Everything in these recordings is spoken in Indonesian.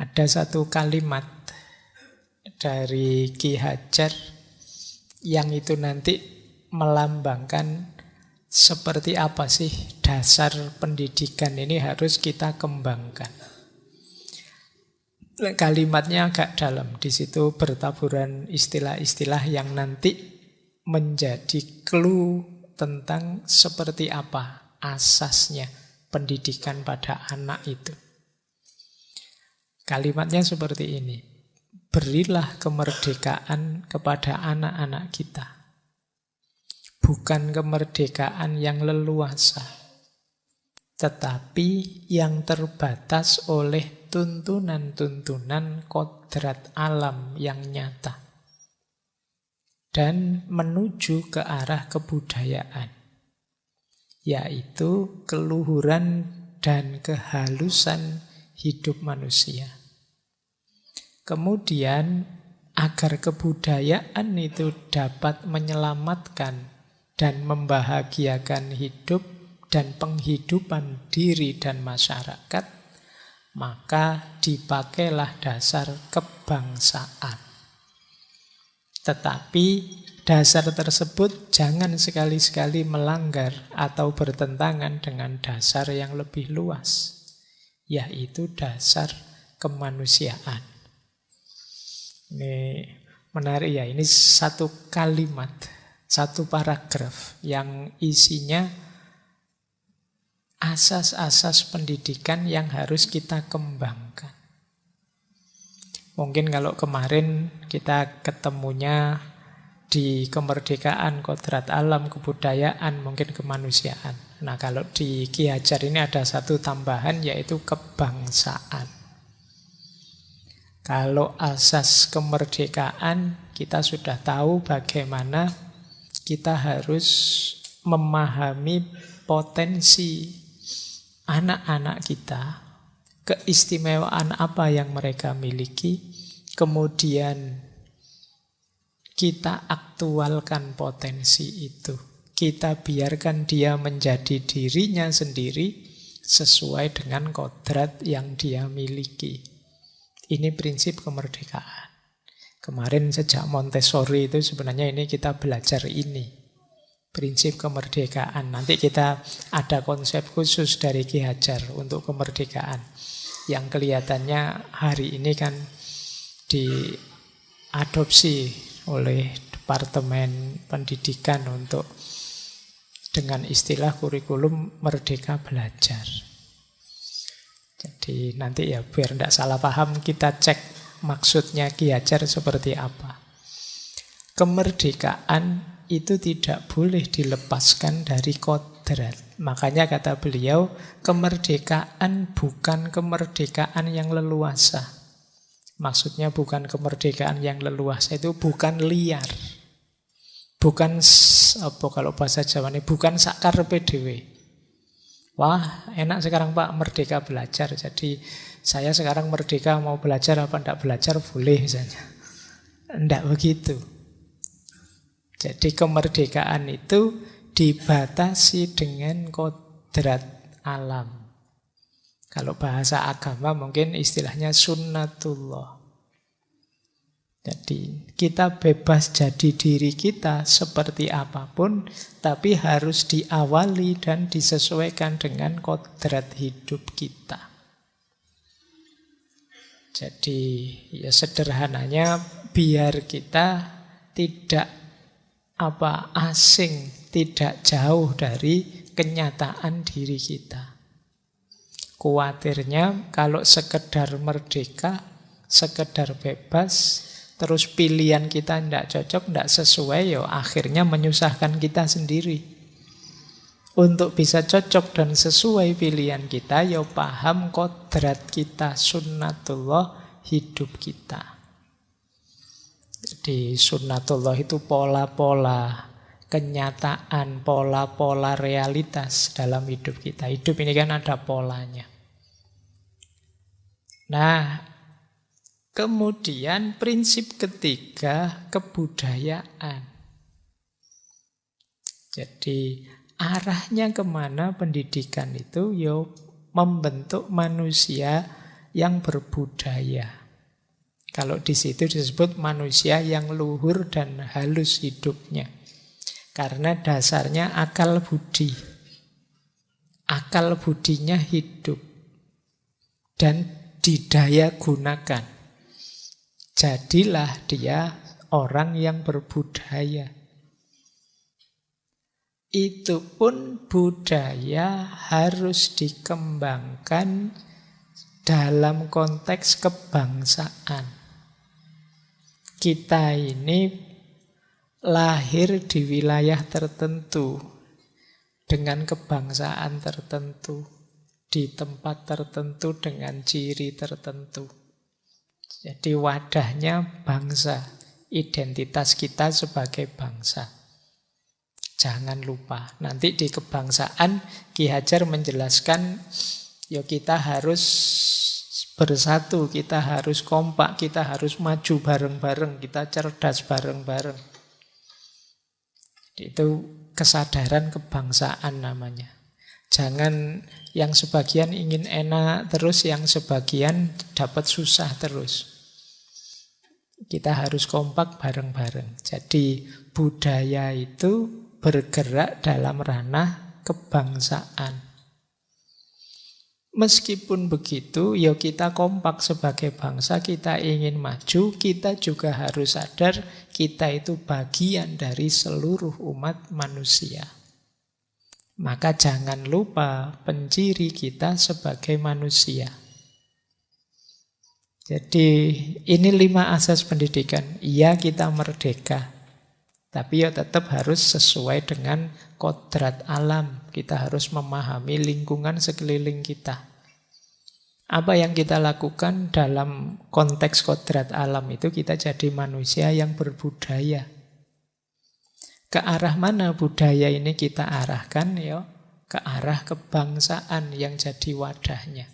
Ada satu kalimat dari Ki Hajar yang itu nanti melambangkan seperti apa sih dasar pendidikan ini harus kita kembangkan. Kalimatnya agak dalam, di situ bertaburan istilah-istilah yang nanti menjadi clue tentang seperti apa asasnya pendidikan pada anak itu. Kalimatnya seperti ini. Berilah kemerdekaan kepada anak-anak kita. Bukan kemerdekaan yang leluasa, tetapi yang terbatas oleh tuntunan-tuntunan kodrat alam yang nyata. Dan menuju ke arah kebudayaan, yaitu keluhuran dan kehalusan hidup manusia. Kemudian agar kebudayaan itu dapat menyelamatkan dan membahagiakan hidup dan penghidupan diri dan masyarakat, maka dipakailah dasar kebangsaan. Tetapi dasar tersebut jangan sekali-sekali melanggar atau bertentangan dengan dasar yang lebih luas, yaitu dasar kemanusiaan. Ini menarik ya, ini satu kalimat, satu paragraf yang isinya asas-asas pendidikan yang harus kita kembangkan. Mungkin kalau kemarin kita ketemunya di kemerdekaan, kodrat alam, kebudayaan, mungkin kemanusiaan. Nah kalau di Ki Hajar ini ada satu tambahan, yaitu kebangsaan. Kalau asas kemerdekaan, kita sudah tahu bagaimana kita harus memahami potensi anak-anak kita, keistimewaan apa yang mereka miliki, kemudian kita aktualkan potensi itu. Kita biarkan dia menjadi dirinya sendiri sesuai dengan kodrat yang dia miliki. Ini prinsip kemerdekaan. Kemarin sejak Montessori itu sebenarnya ini kita belajar ini. Prinsip kemerdekaan. Nanti kita ada konsep khusus dari Ki Hajar untuk kemerdekaan. Yang kelihatannya hari ini kan diadopsi oleh Departemen Pendidikan untuk dengan istilah kurikulum Merdeka Belajar. Jadi nanti ya biar tidak salah paham, kita cek maksudnya Ki Hajar seperti apa. Kemerdekaan itu tidak boleh dilepaskan dari kodrat. Makanya kata beliau, kemerdekaan bukan kemerdekaan yang leluasa. Maksudnya bukan kemerdekaan yang leluasa, itu bukan liar. Bukan, apa kalau bahasa Jawa ini, bukan sakarepe dhewe. Wah, enak sekarang Pak, merdeka belajar. Jadi saya sekarang merdeka, mau belajar apa tidak belajar boleh misalnya. Tidak begitu. Jadi kemerdekaan itu dibatasi dengan kodrat alam. Kalau bahasa agama mungkin istilahnya sunnatullah. Jadi kita bebas jadi diri kita seperti apapun, tapi harus diawali dan disesuaikan dengan kodrat hidup kita. Jadi ya sederhananya biar kita tidak asing, tidak jauh dari kenyataan diri kita. Kuatirnya kalau sekedar merdeka, sekedar bebas, terus pilihan kita tidak cocok, tidak sesuai, ya akhirnya menyusahkan kita sendiri. Untuk bisa cocok dan sesuai pilihan kita, ya paham kodrat kita, sunnatullah hidup kita. Jadi sunnatullah itu pola-pola kenyataan, pola-pola realitas dalam hidup kita. Hidup ini kan ada polanya. Nah, kemudian prinsip ketiga, kebudayaan. Jadi arahnya kemana pendidikan itu? Yo membentuk manusia yang berbudaya. Kalau di situ disebut manusia yang luhur dan halus hidupnya. Karena dasarnya akal budi. Akal budinya hidup dan didaya gunakan. Jadilah dia orang yang berbudaya. Itu pun budaya harus dikembangkan dalam konteks kebangsaan. Kita ini lahir di wilayah tertentu dengan kebangsaan tertentu, di tempat tertentu dengan ciri tertentu. Jadi wadahnya bangsa, identitas kita sebagai bangsa. Jangan lupa, nanti di kebangsaan Ki Hajar menjelaskan, ya kita harus bersatu, kita harus kompak, kita harus maju bareng-bareng, kita cerdas bareng-bareng. Itu kesadaran kebangsaan namanya. Jangan yang sebagian ingin enak terus, yang sebagian dapat susah terus. Kita harus kompak bareng-bareng. Jadi budaya itu bergerak dalam ranah kebangsaan. Meskipun begitu, ya kita kompak sebagai bangsa, kita ingin maju, kita juga harus sadar kita itu bagian dari seluruh umat manusia. Maka jangan lupa penciri kita sebagai manusia. Jadi ini 5 asas pendidikan. Iya kita merdeka, tapi ya tetap harus sesuai dengan kodrat alam. Kita harus memahami lingkungan sekeliling kita. Apa yang kita lakukan dalam konteks kodrat alam itu, kita jadi manusia yang berbudaya. Ke arah mana budaya ini kita arahkan? Ya, ke arah kebangsaan yang jadi wadahnya.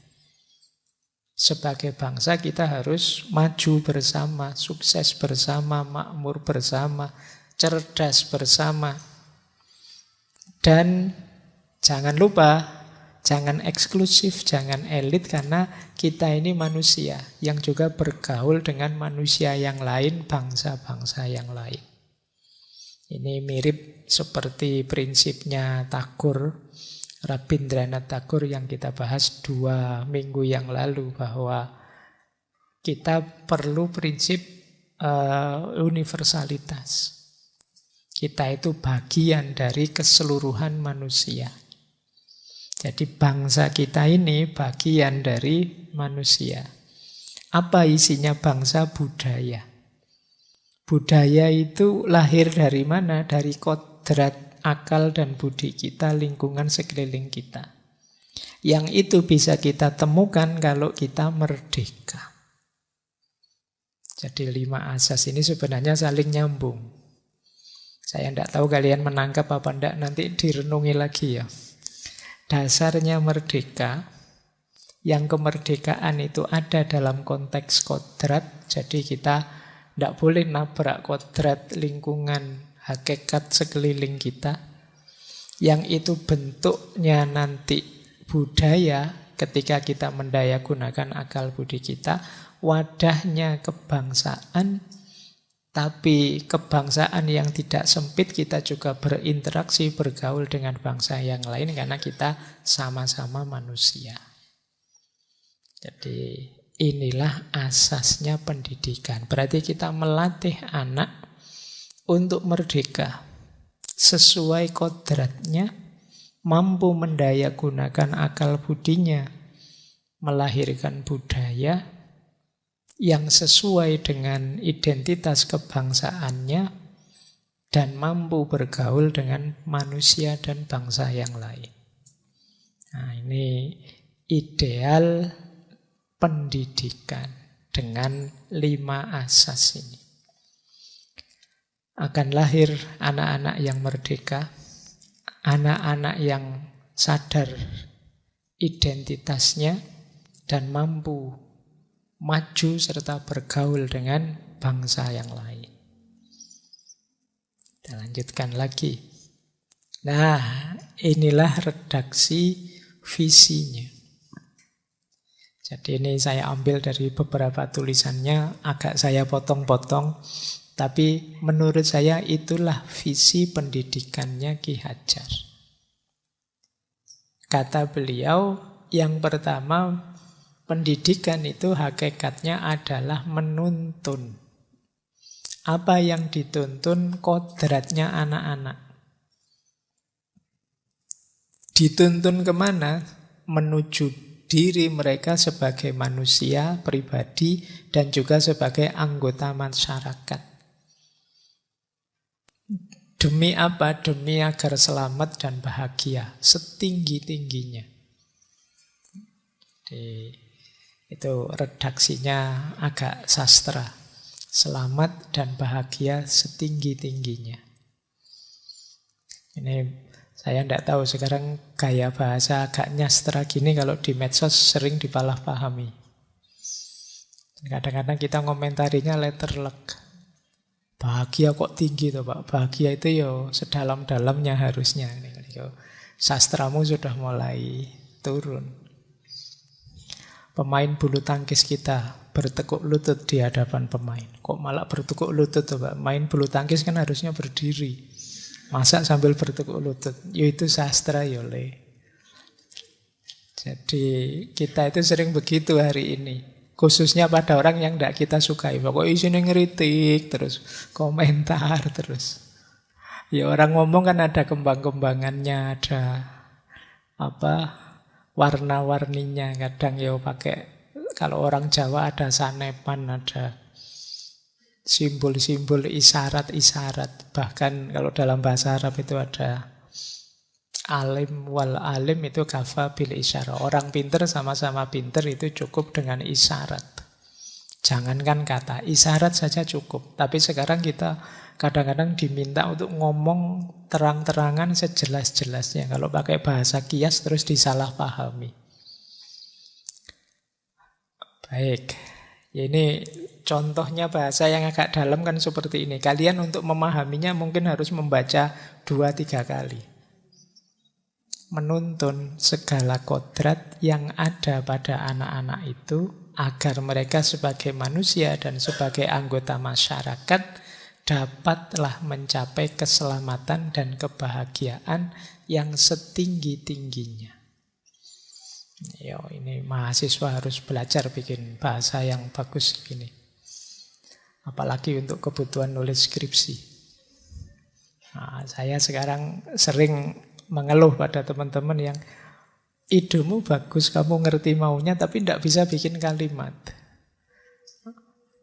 Sebagai bangsa kita harus maju bersama, sukses bersama, makmur bersama, cerdas bersama. Dan jangan lupa, jangan eksklusif, jangan elit, karena kita ini manusia yang juga bergaul dengan manusia yang lain, bangsa-bangsa yang lain. Ini mirip seperti prinsipnya Tagore, Rabindranath Tagore yang kita bahas 2 minggu yang lalu, bahwa kita perlu prinsip universalitas. Kita itu bagian dari keseluruhan manusia. Jadi bangsa kita ini bagian dari manusia. Apa isinya bangsa? Budaya. Budaya itu lahir dari mana? Dari kodrat akal dan budi kita, lingkungan sekeliling kita. Yang itu bisa kita temukan kalau kita merdeka. Jadi 5 asas ini sebenarnya saling nyambung. Saya tidak tahu kalian menangkap apa tidak, nanti direnungi lagi ya. Dasarnya merdeka, yang kemerdekaan itu ada dalam konteks kodrat. Jadi kita tidak boleh nabrak kodrat lingkungan, hakikat sekeliling kita. Yang itu bentuknya nanti budaya ketika kita mendaya gunakan akal budi kita. Wadahnya kebangsaan, tapi kebangsaan yang tidak sempit, kita juga berinteraksi, bergaul dengan bangsa yang lain karena kita sama-sama manusia. Jadi inilah asasnya pendidikan. Berarti kita melatih anak untuk merdeka sesuai kodratnya, mampu mendaya gunakan akal budinya, melahirkan budaya yang sesuai dengan identitas kebangsaannya, dan mampu bergaul dengan manusia dan bangsa yang lain. Nah, ini ideal pendidikan dengan 5 asas ini. Akan lahir anak-anak yang merdeka, anak-anak yang sadar identitasnya dan mampu maju serta bergaul dengan bangsa yang lain. Kita lanjutkan lagi. Nah, inilah redaksi visinya. Jadi ini saya ambil dari beberapa tulisannya, agak saya potong-potong. Tapi menurut saya itulah visi pendidikannya Ki Hajar. Kata beliau, yang pertama, pendidikan itu hakikatnya adalah menuntun. Apa yang dituntun kodratnya anak-anak. Dituntun kemana? Menuju diri mereka sebagai manusia, pribadi, dan juga sebagai anggota masyarakat. Demi apa? Demi agar selamat dan bahagia, setinggi-tingginya. Itu redaksinya agak sastra. Selamat dan bahagia setinggi-tingginya. Ini saya tidak tahu sekarang gaya bahasa agak nyastra gini kalau di medsos sering dipalahpahami. Kadang-kadang kita ngomentarinya letterlek. Bahagia kok tinggi tuh Pak. Bahagia itu ya sedalam-dalamnya harusnya. Sastramu sudah mulai turun. Pemain bulu tangkis kita bertekuk lutut di hadapan pemain. Kok malah bertekuk lutut tuh Pak? Main bulu tangkis kan harusnya berdiri. Masa sambil bertekuk lutut? Itu sastra yole. Jadi kita itu sering begitu hari ini. Khususnya pada orang yang tidak kita sukai. Pokoknya isinya ngeritik terus, komentar terus. Ya orang ngomong kan ada kembang-kembangannya, ada warna-warninya. Kadang ya pakai, kalau orang Jawa ada sanepan, ada simbol-simbol isyarat-isyarat. Bahkan kalau dalam bahasa Arab itu ada alim wal alim, itu kafa bil isyarat. Orang pinter sama-sama pinter itu cukup dengan isyarat. Jangankan kata, isyarat saja cukup. Tapi sekarang kita kadang-kadang diminta untuk ngomong terang-terangan sejelas-jelasnya. Kalau pakai bahasa kias terus disalahpahami. Baik, ini contohnya bahasa yang agak dalam kan seperti ini. Kalian untuk memahaminya mungkin harus membaca 2-3 kali. Menuntun segala kodrat yang ada pada anak-anak itu agar mereka sebagai manusia dan sebagai anggota masyarakat dapatlah mencapai keselamatan dan kebahagiaan yang setinggi-tingginya. Yo, ini mahasiswa harus belajar bikin bahasa yang bagus gini. Apalagi untuk kebutuhan nulis skripsi. Nah, saya sekarang sering mengeluh pada teman-teman yang idemu bagus, kamu ngerti maunya, tapi tidak bisa bikin kalimat.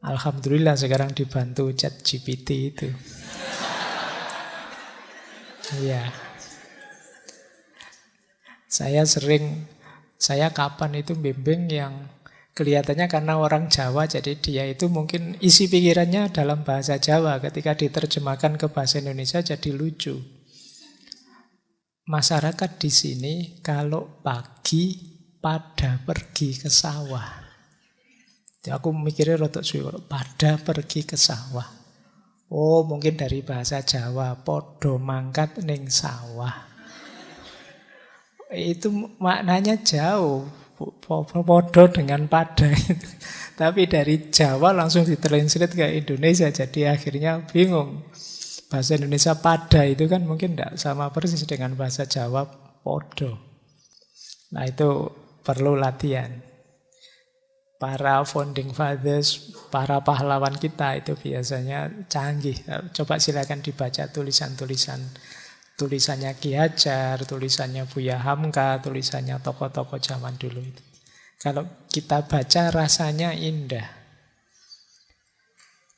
Alhamdulillah sekarang dibantu ChatGPT itu. Iya. Saya kapan itu bimbing yang kelihatannya karena orang Jawa, jadi dia itu mungkin isi pikirannya dalam bahasa Jawa. Ketika diterjemahkan ke bahasa Indonesia jadi lucu. Masyarakat di sini kalau pagi pada pergi ke sawah. Jadi aku mikirnya rotok suwi, pada pergi ke sawah. Oh, mungkin dari bahasa Jawa, podo mangkat ning sawah. Itu maknanya jauh, podo dengan pada. Tapi dari Jawa langsung ditranslate ke Indonesia, jadi akhirnya bingung. Bahasa Indonesia pada itu kan mungkin tidak sama persis dengan bahasa Jawa podo. Nah itu perlu latihan. Para founding fathers, para pahlawan kita itu biasanya canggih. Coba silakan dibaca tulisannya Ki Hajar, tulisannya Buya Hamka, tulisannya tokoh-tokoh zaman dulu itu. Kalau kita baca rasanya indah.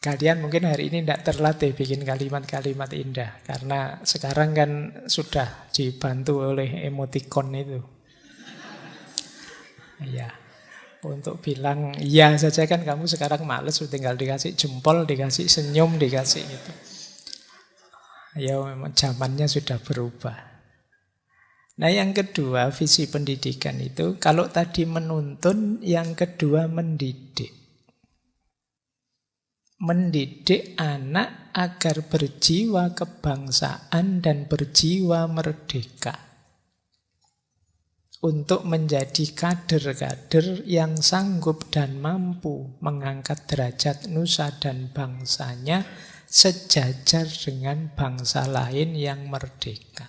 Kalian mungkin hari ini tidak terlatih bikin kalimat-kalimat indah. Karena sekarang kan sudah dibantu oleh emoticon itu. Ya, untuk bilang iya saja kan kamu sekarang males, tinggal dikasih jempol, dikasih senyum, dikasih gitu. Ya memang zamannya sudah berubah. Nah yang kedua visi pendidikan itu, kalau tadi menuntun, yang kedua mendidik. Mendidik anak agar berjiwa kebangsaan dan berjiwa merdeka. untuk menjadi kader-kader yang sanggup dan mampu mengangkat derajat nusa dan bangsanya sejajar dengan bangsa lain yang merdeka.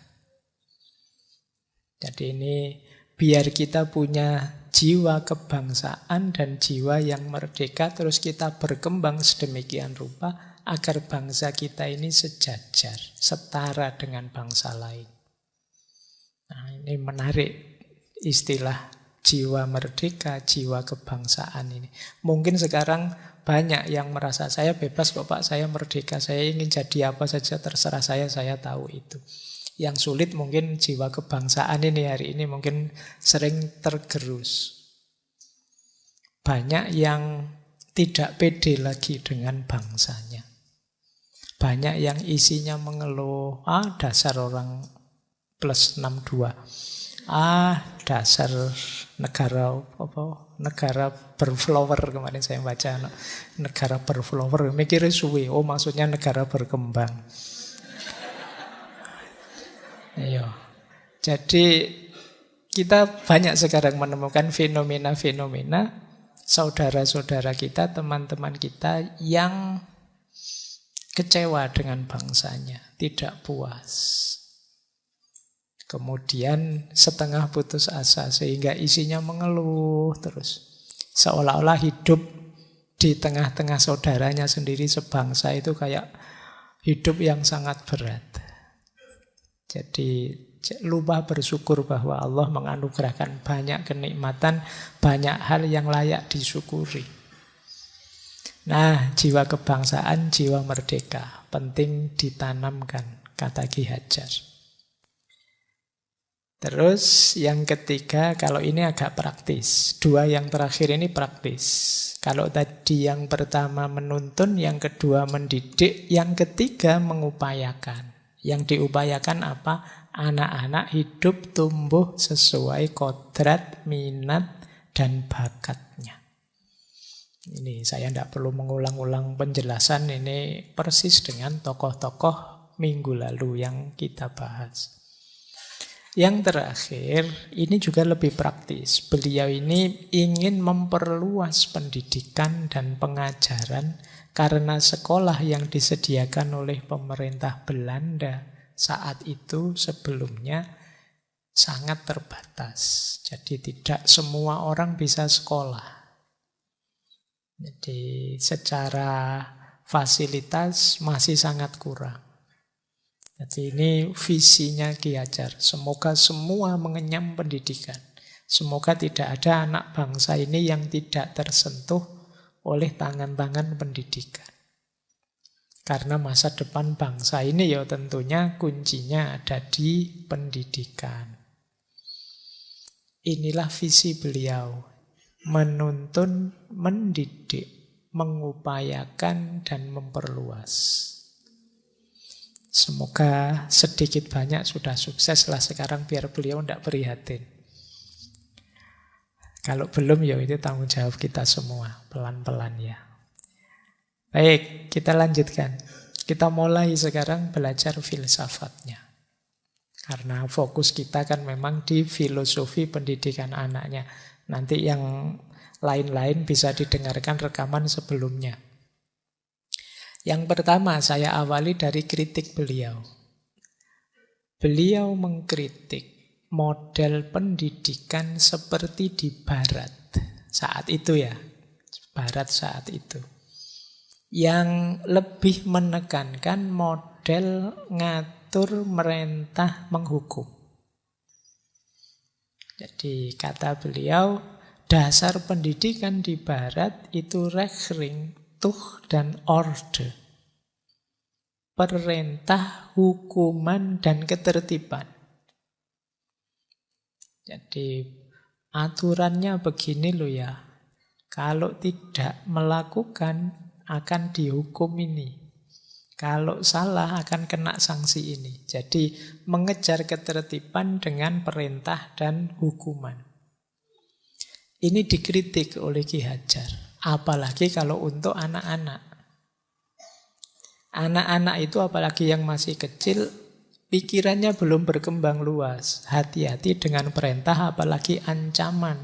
Jadi ini biar kita punya jiwa kebangsaan dan jiwa yang merdeka, terus kita berkembang sedemikian rupa agar bangsa kita ini sejajar, setara dengan bangsa lain. Nah, ini menarik istilah jiwa merdeka, jiwa kebangsaan ini. Mungkin sekarang banyak yang merasa saya bebas kok Pak, saya merdeka, saya ingin jadi apa saja terserah saya tahu itu. Yang sulit mungkin jiwa kebangsaan ini hari ini mungkin sering tergerus. Banyak yang tidak pede lagi dengan bangsanya. Banyak yang isinya mengeluh, dasar orang plus 62. Dasar negara negara berflower, kemarin saya baca negara berflower, mikirnya suwe, maksudnya negara berkembang. Iya. Jadi kita banyak sekarang menemukan fenomena-fenomena saudara-saudara kita, teman-teman kita yang kecewa dengan bangsanya, tidak puas. Kemudian setengah putus asa sehingga isinya mengeluh terus. Seolah-olah hidup di tengah-tengah saudaranya sendiri sebangsa itu kayak hidup yang sangat berat. Jadi lupa bersyukur bahwa Allah menganugerahkan banyak kenikmatan, banyak hal yang layak disyukuri. Nah, jiwa kebangsaan, jiwa merdeka penting ditanamkan, kata Ki Hajar. Terus yang ketiga, kalau ini agak praktis. Dua yang terakhir ini praktis. Kalau tadi yang pertama menuntun, yang kedua mendidik, yang ketiga mengupayakan. Yang diupayakan apa? Anak-anak hidup tumbuh sesuai kodrat, minat, dan bakatnya. Ini saya tidak perlu mengulang-ulang penjelasan, ini persis dengan tokoh-tokoh minggu lalu yang kita bahas. Yang terakhir, ini juga lebih praktis. Beliau ini ingin memperluas pendidikan dan pengajaran karena sekolah yang disediakan oleh pemerintah Belanda saat itu sebelumnya sangat terbatas. Jadi tidak semua orang bisa sekolah. Jadi secara fasilitas masih sangat kurang. Jadi ini visinya Ki Hajar. Semoga semua mengenyam pendidikan. Semoga tidak ada anak bangsa ini yang tidak tersentuh oleh tangan-tangan pendidikan. Karena masa depan bangsa ini ya tentunya kuncinya ada di pendidikan. Inilah visi beliau. Menuntun, mendidik, mengupayakan, dan memperluas. Semoga sedikit banyak sudah sukses lah sekarang biar beliau tidak prihatin. Kalau belum ya itu tanggung jawab kita semua, pelan-pelan ya. Baik, kita lanjutkan. Kita mulai sekarang belajar filsafatnya. Karena fokus kita kan memang di filosofi pendidikan anaknya. Nanti yang lain-lain bisa didengarkan rekaman sebelumnya. Yang pertama saya awali dari kritik beliau. Beliau mengkritik model pendidikan seperti di Barat saat itu ya. Barat saat itu. Yang lebih menekankan model ngatur, merentah, menghukum. Jadi kata beliau, dasar pendidikan di Barat itu Recht, Tuch, dan Orde. Perintah, hukuman, dan ketertiban. Jadi aturannya begini loh ya. Kalau tidak melakukan akan dihukum ini. Kalau salah akan kena sanksi ini. Jadi mengejar ketertiban dengan perintah dan hukuman. Ini dikritik oleh Ki Hajar. Apalagi kalau untuk anak-anak. Anak-anak itu apalagi yang masih kecil Pikirannya belum berkembang luas. Hati-hati dengan perintah apalagi ancaman.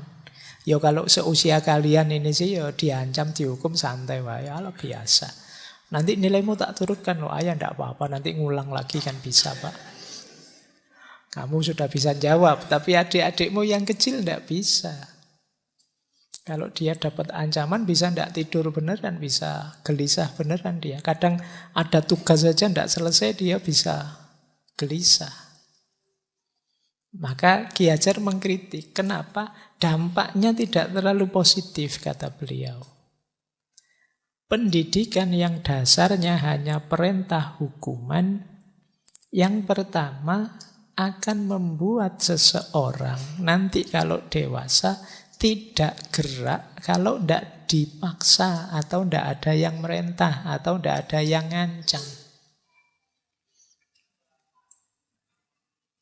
Ya kalau seusia kalian ini sih ya diancam dihukum santai wae, ala biasa. Nanti nilaimu tak turunkan loh ayah, ndak apa-apa, nanti ngulang lagi kan bisa Pak. Kamu sudah bisa jawab, tapi adik-adikmu yang kecil ndak bisa. Kalau dia dapat ancaman bisa ndak tidur beneran, bisa gelisah beneran dia. Kadang ada tugas saja ndak selesai dia bisa gelisah. Maka Ki Hajar mengkritik, kenapa dampaknya tidak terlalu positif, kata beliau. Pendidikan yang dasarnya hanya perintah hukuman, yang pertama akan membuat seseorang nanti kalau dewasa tidak gerak kalau tidak dipaksa atau tidak ada yang merintah atau tidak ada yang ngancam.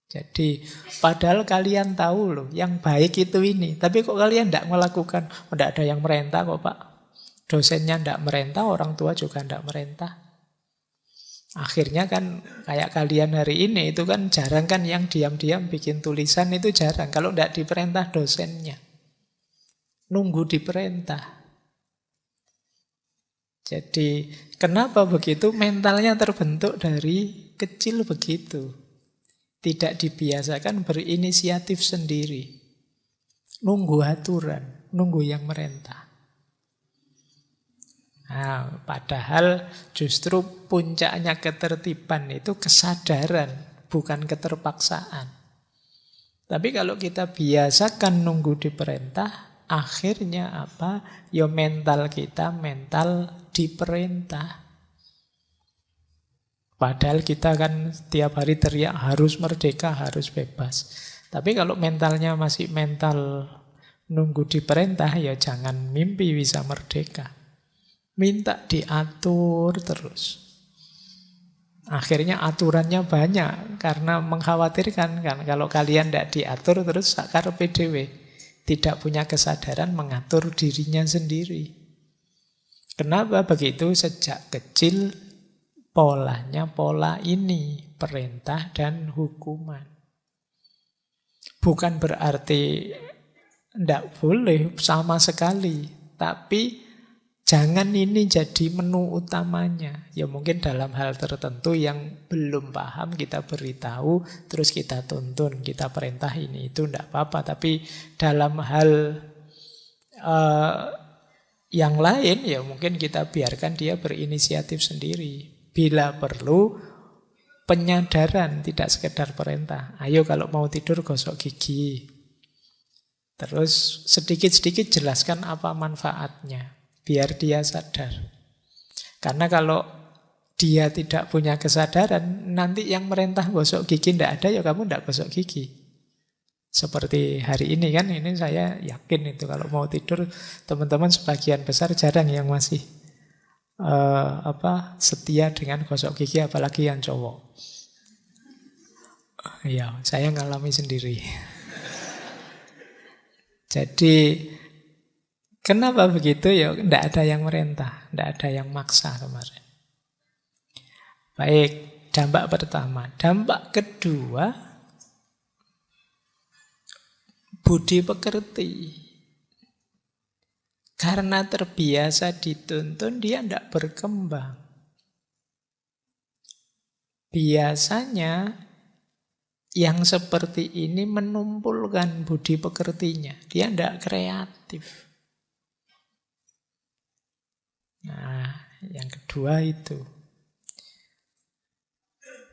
Jadi padahal kalian tahu loh yang baik itu ini, tapi kok kalian tidak melakukan? Tidak ada yang merintah kok Pak. Dosennya tidak merintah, orang tua juga tidak merintah. Akhirnya kan kayak kalian hari ini itu kan jarang kan yang diam-diam bikin tulisan, itu jarang. Kalau tidak diperintah dosennya, nunggu diperintah. Jadi kenapa begitu? Mentalnya terbentuk dari kecil begitu. Tidak dibiasakan berinisiatif sendiri. Nunggu aturan, nunggu yang merintah. Nah, padahal justru puncaknya ketertiban itu kesadaran, bukan keterpaksaan. Tapi kalau kita biasakan nunggu diperintah, akhirnya apa? Ya mental kita mental diperintah. Padahal kita kan tiap hari teriak harus merdeka, harus bebas. Tapi kalau mentalnya masih mental nunggu diperintah, ya jangan mimpi bisa merdeka. Minta diatur terus. Akhirnya aturannya banyak karena mengkhawatirkan kan. Kalau kalian tidak diatur terus sakar PDW. Tidak punya kesadaran mengatur dirinya sendiri. Kenapa begitu? Sejak kecil polanya pola ini, perintah dan hukuman. Bukan berarti tidak boleh sama sekali, tapi jangan ini jadi menu utamanya. Ya mungkin dalam hal tertentu yang belum paham kita beritahu, terus kita tuntun, kita perintah ini itu tidak apa-apa. Tapi dalam hal yang lain ya mungkin kita biarkan dia berinisiatif sendiri. Bila perlu penyadaran, tidak sekedar perintah. Ayo kalau mau tidur gosok gigi. Terus sedikit-sedikit jelaskan apa manfaatnya, biar dia sadar. Karena kalau dia tidak punya kesadaran, nanti yang merintah gosok gigi tidak ada, ya kamu tidak gosok gigi. Seperti hari ini kan, ini saya yakin itu kalau mau tidur, teman-teman sebagian besar jarang yang masih setia dengan gosok gigi, apalagi yang cowok. Ya, saya ngalami sendiri. Jadi kenapa begitu? Ya tidak ada yang merintah, tidak ada yang maksa kemarin. Baik, dampak pertama. Dampak kedua, budi pekerti. Karena terbiasa dituntun, dia tidak berkembang. Biasanya yang seperti ini menumpulkan budi pekertinya. Dia tidak kreatif. Nah, yang kedua itu.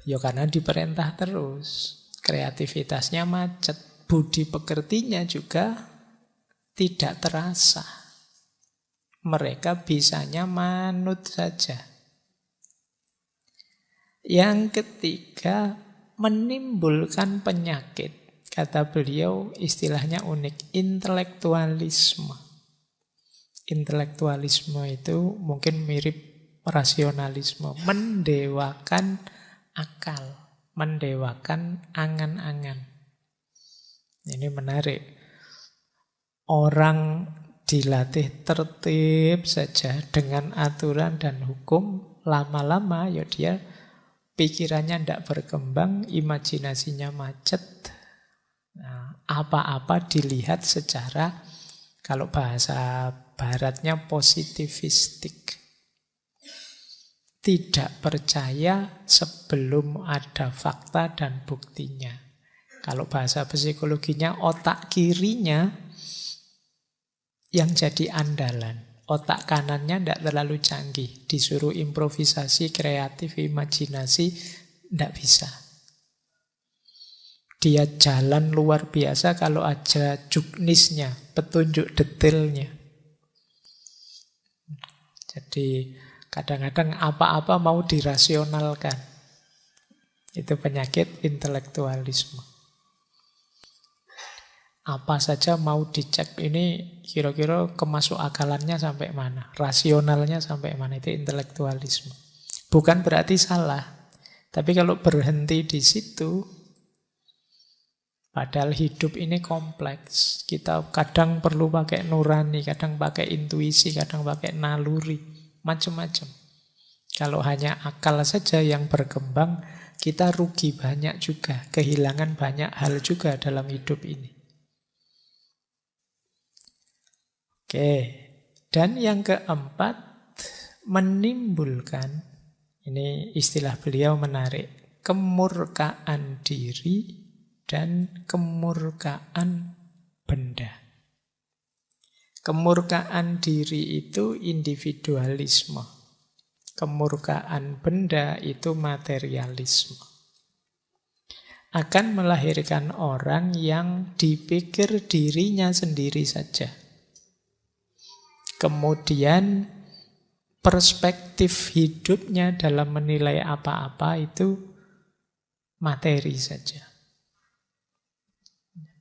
Ya karena diperintah terus. Kreativitasnya macet. Budi pekertinya juga tidak terasa. Mereka bisanya manut saja. Yang ketiga, menimbulkan penyakit. Kata beliau, istilahnya unik, intelektualisme. Intelektualisme itu mungkin mirip rasionalisme, mendewakan akal, mendewakan angan-angan. Ini menarik. Orang dilatih tertib saja dengan aturan dan hukum, lama-lama ya dia pikirannya tidak berkembang, imajinasinya macet. Nah, apa-apa dilihat secara, kalau bahasa baratnya positivistik. Tidak percaya sebelum ada fakta dan buktinya. Kalau bahasa psikologinya, otak kirinya yang jadi andalan. Otak kanannya tidak terlalu canggih. Disuruh improvisasi, kreatif, imajinasi, tidak bisa. Dia jalan luar biasa kalau ada juknisnya, petunjuk detailnya. Jadi kadang-kadang apa-apa mau dirasionalkan. Itu penyakit intelektualisme. Apa saja mau dicek, ini kira-kira kemasuk akalannya sampai mana, rasionalnya sampai mana, itu intelektualisme. Bukan berarti salah, tapi kalau berhenti di situ, padahal hidup ini kompleks. Kita kadang perlu pakai nurani, kadang pakai intuisi, kadang pakai naluri, macam-macam. Kalau hanya akal saja yang berkembang, kita rugi banyak juga, kehilangan banyak hal juga dalam hidup ini. Oke, dan yang keempat, menimbulkan, ini istilah beliau menarik, kemurkaan diri dan kemurkaan benda. Kemurkaan diri itu individualisme. Kemurkaan benda itu materialisme. Akan melahirkan orang yang dipikir dirinya sendiri saja. Kemudian perspektif hidupnya dalam menilai apa-apa itu materi saja.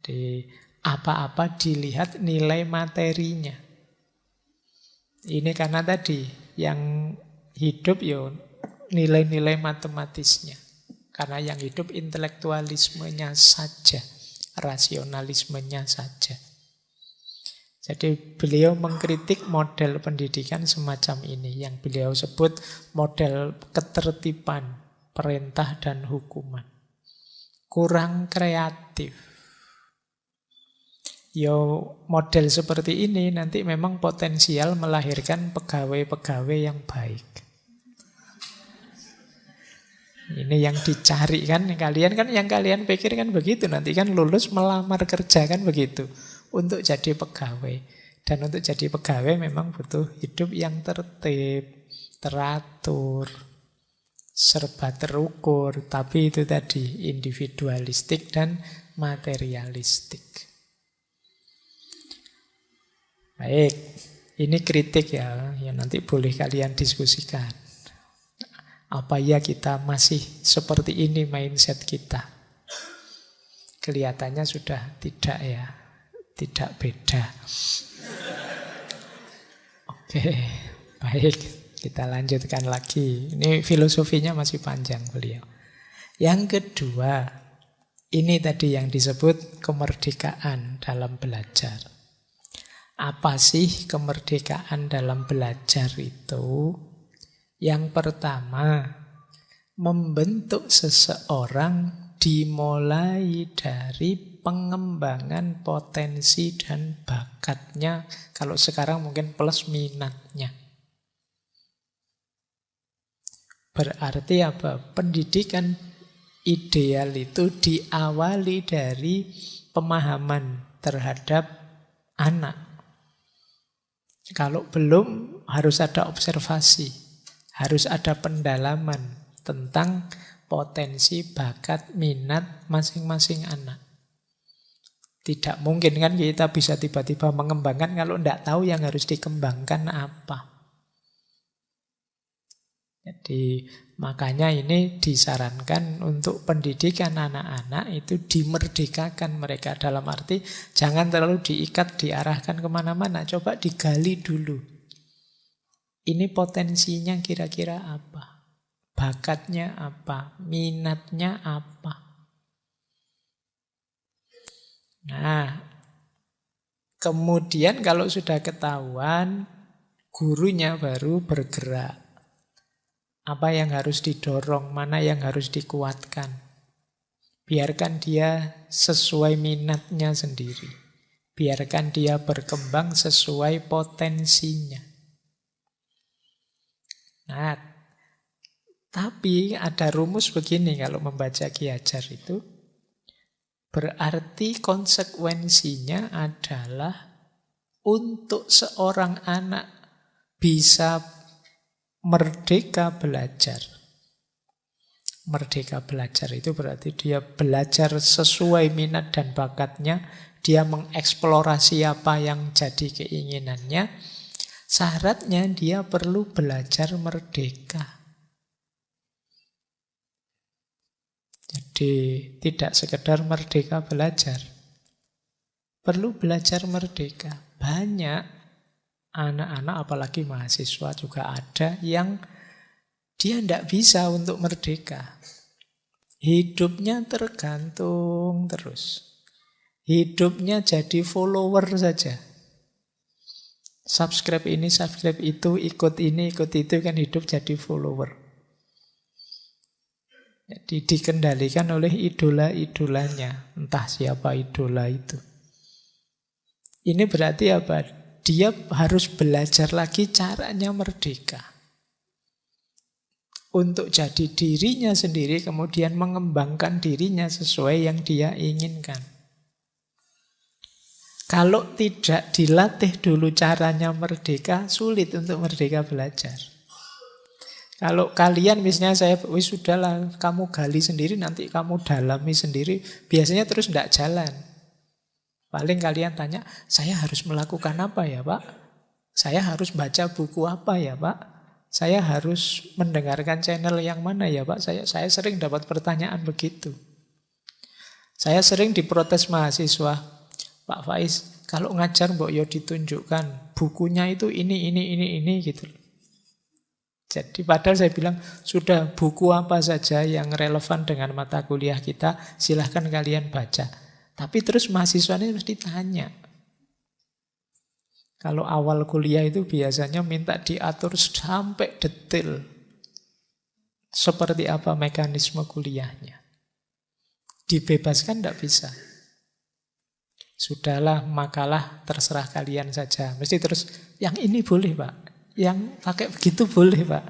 Jadi apa-apa dilihat nilai materinya. Ini karena tadi yang hidup ya nilai-nilai matematisnya. Karena yang hidup intelektualismenya saja, rasionalismenya saja. Jadi beliau mengkritik model pendidikan semacam ini yang beliau sebut model ketertiban, perintah dan hukuman. Kurang kreatif. Yo, model seperti ini nanti memang potensial melahirkan pegawai-pegawai yang baik. Ini yang dicari kan, kalian kan yang kalian pikir kan begitu, nanti kan lulus melamar kerja kan begitu. Untuk jadi pegawai. Dan untuk jadi pegawai memang butuh hidup yang tertib, teratur, serba terukur. Tapi itu tadi individualistik dan materialistik. Baik, ini kritik ya, yang nanti boleh kalian diskusikan. Apa ya kita masih seperti ini mindset kita? Kelihatannya sudah tidak ya. Tidak beda. Oke, baik. Kita lanjutkan lagi. Ini filosofinya masih panjang beliau. Yang kedua, ini tadi yang disebut kemerdekaan dalam belajar. Apa sih kemerdekaan dalam belajar itu? Yang pertama, membentuk seseorang dimulai dari pengembangan potensi dan bakatnya, kalau sekarang mungkin plus minatnya. Berarti apa? Pendidikan ideal itu diawali dari pemahaman terhadap anak. Kalau belum, harus ada observasi, harus ada pendalaman tentang potensi, bakat, minat masing-masing anak. Tidak mungkin kan kita bisa tiba-tiba mengembangkan kalau tidak tahu yang harus dikembangkan apa. Jadi makanya ini disarankan untuk pendidikan anak-anak itu dimerdekakan mereka. Dalam arti jangan terlalu diikat, diarahkan kemana-mana. Coba digali dulu. Ini potensinya kira-kira apa? Bakatnya apa? Minatnya apa? Nah, kemudian kalau sudah ketahuan, gurunya baru bergerak. Apa yang harus didorong, mana yang harus dikuatkan. Biarkan dia sesuai minatnya sendiri. Biarkan dia berkembang sesuai potensinya. Nah, tapi ada rumus begini kalau membaca Ki Hajar itu. Berarti konsekuensinya adalah untuk seorang anak bisa merdeka belajar. Merdeka belajar itu berarti dia belajar sesuai minat dan bakatnya. Dia mengeksplorasi apa yang jadi keinginannya. Syaratnya dia perlu belajar merdeka. Jadi tidak sekedar merdeka belajar. Perlu belajar merdeka. Banyak anak-anak apalagi mahasiswa juga ada yang dia tidak bisa untuk merdeka. Hidupnya tergantung terus. Hidupnya jadi follower saja. Subscribe ini, subscribe itu, ikut ini, ikut itu, kan hidup jadi follower. Jadi dikendalikan oleh idola-idolanya. Entah siapa idola itu. Ini berarti apa? Dia harus belajar lagi caranya merdeka. Untuk jadi dirinya sendiri, kemudian mengembangkan dirinya sesuai yang dia inginkan. Kalau tidak dilatih dulu caranya merdeka, sulit untuk merdeka belajar. Kalau kalian misalnya wis sudahlah, kamu gali sendiri, nanti kamu dalami sendiri, biasanya terus tidak jalan. Paling kalian tanya, saya harus melakukan apa ya Pak? Saya harus baca buku apa ya Pak? Saya harus mendengarkan channel yang mana ya Pak? Saya sering dapat pertanyaan begitu. Saya sering diprotes mahasiswa, Pak Faiz, kalau ngajar mbok yo ditunjukkan bukunya itu ini gitu. Jadi padahal saya bilang, sudah buku apa saja yang relevan dengan mata kuliah kita, silahkan kalian baca. Tapi terus mahasiswanya mesti tanya. Kalau awal kuliah itu biasanya minta diatur sampai detail. Seperti apa mekanisme kuliahnya. Dibebaskan tidak bisa. Sudahlah, makalah terserah kalian saja. Mesti terus, yang ini boleh Pak. Yang pakai begitu boleh Pak.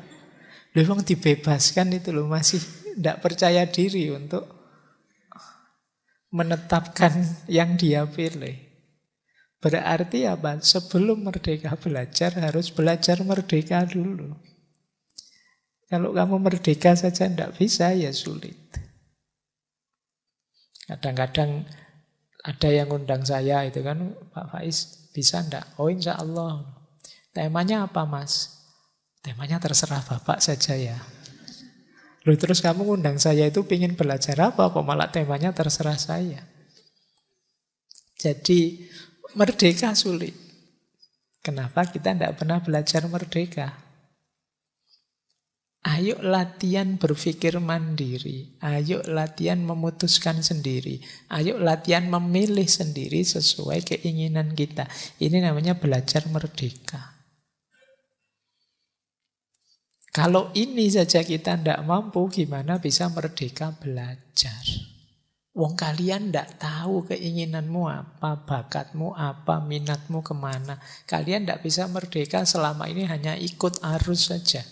Memang dibebaskan itu loh, masih tidak percaya diri untuk menetapkan yang dia pilih. Berarti apa? Sebelum merdeka belajar, harus belajar merdeka dulu. Kalau kamu merdeka saja tidak bisa, ya sulit. Kadang-kadang ada yang undang saya itu kan, Pak Faiz bisa enggak? Oh insya Allah. Temanya apa Mas? Temanya terserah Bapak saja ya. Loh terus kamu undang saya itu pingin belajar apa? Kok malah temanya terserah saya? Jadi merdeka sulit. Kenapa kita tidak pernah belajar merdeka? Ayo latihan berpikir mandiri. Ayo latihan memutuskan sendiri. Ayo latihan memilih sendiri sesuai keinginan kita. Ini namanya belajar merdeka. Kalau ini saja kita tidak mampu, gimana bisa merdeka belajar? Wong kalian tidak tahu keinginanmu apa, bakatmu apa, minatmu kemana. Kalian tidak bisa merdeka selama ini hanya ikut arus saja.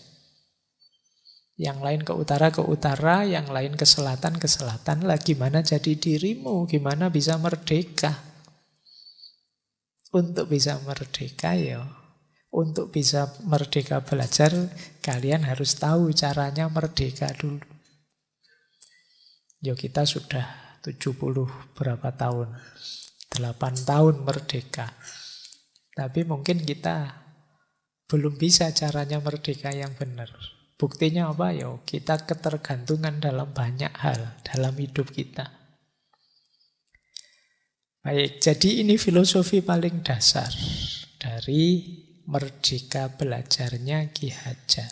Yang lain ke utara, yang lain ke selatan lah. Gimana jadi dirimu? Gimana bisa merdeka? Untuk bisa merdeka ya, untuk bisa merdeka belajar, kalian harus tahu caranya merdeka dulu. Yo kita sudah 70 berapa tahun? 8 tahun merdeka. Tapi mungkin kita belum bisa caranya merdeka yang benar. Buktinya apa? Ya, kita ketergantungan dalam banyak hal dalam hidup kita. Baik, jadi ini filosofi paling dasar dari merdeka belajarnya Ki Hajar.